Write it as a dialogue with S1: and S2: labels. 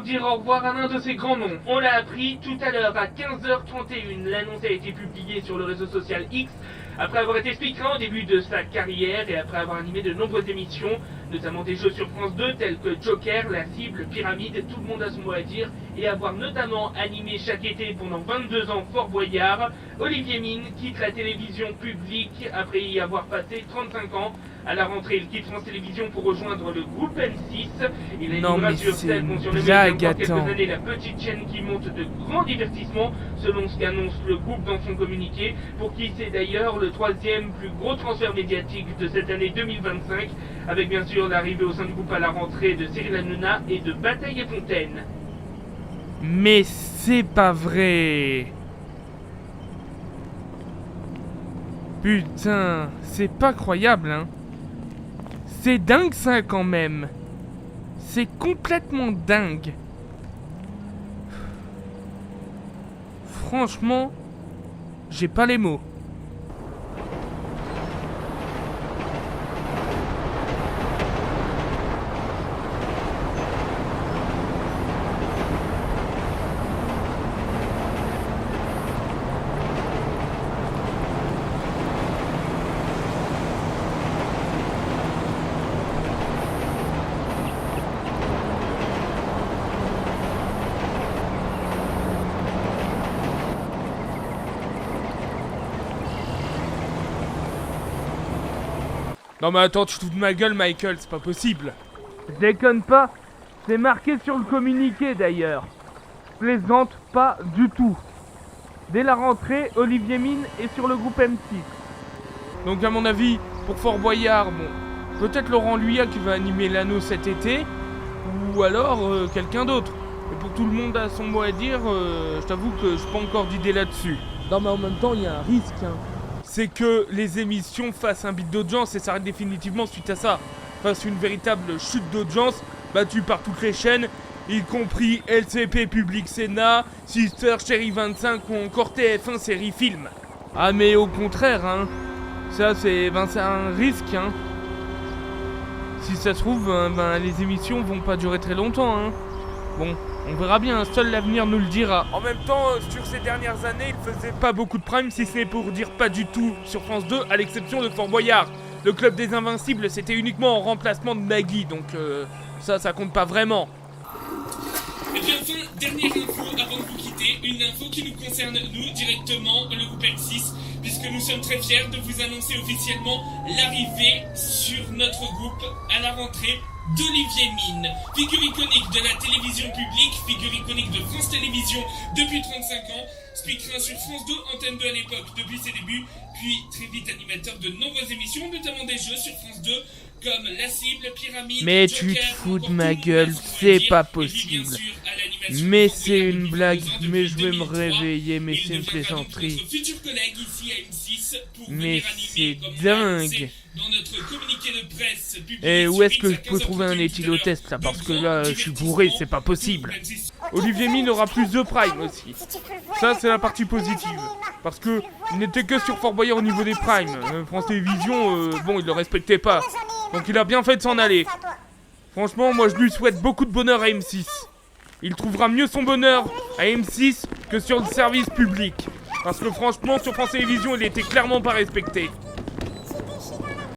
S1: dire au revoir à l'un de ses grands noms. On l'a appris tout à l'heure à 15h31. L'annonce a été publiée sur le réseau social X après avoir été speaker au début de sa carrière et après avoir animé de nombreuses émissions, notamment des jeux sur France 2 tels que Joker, La Cible, Pyramide, Tout le monde a son mot à dire, et avoir notamment animé chaque été pendant 22 ans Fort Boyard. Olivier Mine quitte la télévision publique après y avoir passé 35 ans. À la rentrée, il quitte France Télévisions pour rejoindre le groupe M6. Il animera sur scène sur le même quelques années la petite chaîne qui monte de grands divertissements, selon ce qu'annonce le groupe dans son communiqué, pour qui c'est d'ailleurs le troisième plus gros transfert médiatique de cette année 2025, avec bien sûr l'arrivée au sein du groupe à la rentrée de Cyril Hanouna et de Bataille et Fontaine.
S2: Mais c'est pas vrai. Putain, c'est pas croyable, hein. C'est dingue ça quand même. C'est complètement dingue. Franchement, j'ai pas les mots. Non mais attends, tu te fous de ma gueule Michael, c'est pas possible. Je déconne pas, c'est marqué sur le communiqué d'ailleurs. Je plaisante pas du tout. Dès la rentrée, Olivier Mine est sur le groupe M6. Donc à mon avis, pour Fort Boyard, bon, peut-être Laurent Luyat qui va animer l'anneau cet été, ou alors quelqu'un d'autre. Et pour tout le monde a son mot à dire, je t'avoue que j'ai pas encore d'idée là-dessus. Non mais en même temps, il y a un risque, hein. C'est que les émissions fassent un beat d'audience et s'arrêtent définitivement suite à ça. Fassent une véritable chute d'audience battue par toutes les chaînes, y compris LCP Public Sénat, Sister Chérie 25 ou encore TF1 Série Film. Ah mais au contraire, hein, ça c'est un risque, hein. Si ça se trouve, les émissions vont pas durer très longtemps, hein. Bon, on verra bien, seul l'avenir nous le dira. En même temps, sur ces dernières années, il faisait pas beaucoup de prime, si ce n'est pour dire pas du tout sur France 2, à l'exception de Fort Boyard. Le club des Invincibles, c'était uniquement en remplacement de Nagui, donc ça compte pas vraiment.
S1: Et bien enfin, dernière info avant de vous quitter, une info qui nous concerne nous directement, le groupe M6, puisque nous sommes très fiers de vous annoncer officiellement l'arrivée sur notre groupe à la rentrée d'Olivier Mine, figure iconique de la télévision publique, figure iconique de France Télévisions depuis 35 ans, speaker sur France 2, Antenne 2 à l'époque depuis ses débuts, puis très vite animateur de nombreuses émissions, notamment des jeux sur France 2 comme La Cible, Pyramide,
S2: mais
S1: Joker,
S2: tu te fous de ma gueule, c'est pas possible. Mais c'est une blague, mais je vais me réveiller, mais c'est une plaisanterie. Mais c'est dingue. Et où est-ce que je peux trouver un éthylotest là? Parce que là, je suis bourré, c'est pas possible. Olivier Mine aura plus de prime aussi. Ça, c'est la partie positive. Parce que il n'était que sur Fort Boyard au niveau des primes. France Télévisions, bon, il le respectait pas. Donc il a bien fait de s'en aller. Franchement, moi je lui souhaite beaucoup de bonheur à M6. Il trouvera mieux son bonheur à M6 que sur le service public. Parce que franchement, sur France Télévisions, il était clairement pas respecté.